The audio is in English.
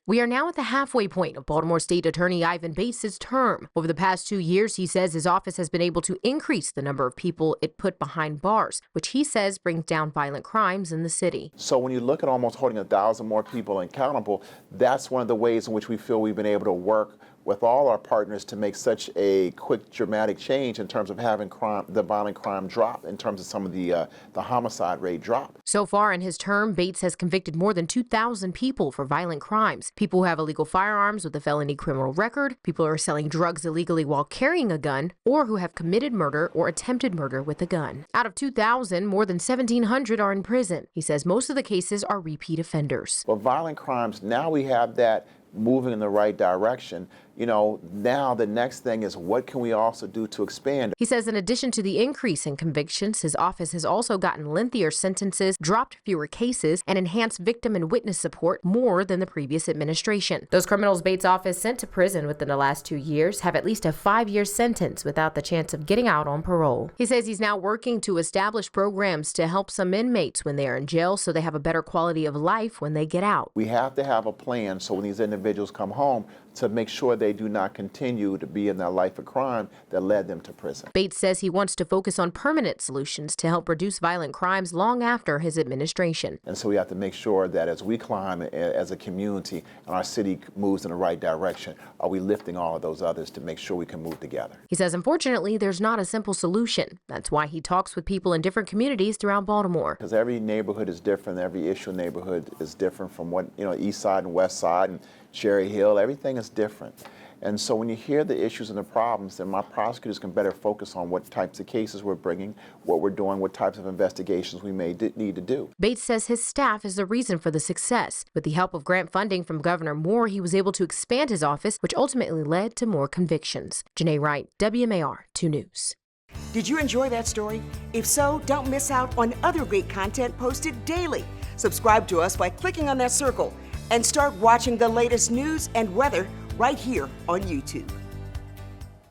We are now at the halfway point of Baltimore State Attorney Ivan Bates' term. Over the past 2 years, he says his office has been able to increase the number of people it put behind bars, which he says brings down violent crimes in the city. So when you look at almost holding 1,000 more people accountable, that's one of the ways in which we feel we've been able to work with all our partners to make such a quick, dramatic change in terms of having the violent crime drop, in terms of some of the homicide rate drop. So far in his term, Bates has convicted more than 2,000 people for violent crimes. People who have illegal firearms with a felony criminal record, people who are selling drugs illegally while carrying a gun, or who have committed murder or attempted murder with a gun. Out of 2,000, more than 1,700 are in prison. He says most of the cases are repeat offenders. But violent crimes, now we have that moving in the right direction. You know, now the next thing is, what can we also do to expand? He says in addition to the increase in convictions, his office has also gotten lengthier sentences, dropped fewer cases, and enhanced victim and witness support more than the previous administration. Those criminals Bates' office sent to prison within the last 2 years have at least a 5-year sentence without the chance of getting out on parole. He says he's now working to establish programs to help some inmates when they are in jail so they have a better quality of life when they get out. We have to have a plan so when these individuals come home, to make sure they do not continue to be in that life of crime that led them to prison. Bates says he wants to focus on permanent solutions to help reduce violent crimes long after his administration. And so we have to make sure that as we climb as a community and our city moves in the right direction, are we lifting all of those others to make sure we can move together? He says, unfortunately, there's not a simple solution. That's why he talks with people in different communities throughout Baltimore. Because every neighborhood is different, every issue neighborhood is different from what, East Side and West Side and Cherry Hill, everything is different. And so when you hear the issues and the problems, then my prosecutors can better focus on what types of cases we're bringing, what we're doing, what types of investigations we may need to do. Bates says his staff is the reason for the success. With the help of grant funding from Governor Moore, he was able to expand his office, which ultimately led to more convictions. Janae Wright, WMAR 2 News. Did you enjoy that story? If so, don't miss out on other great content posted daily. Subscribe to us by clicking on that circle and start watching the latest news and weather right here on YouTube.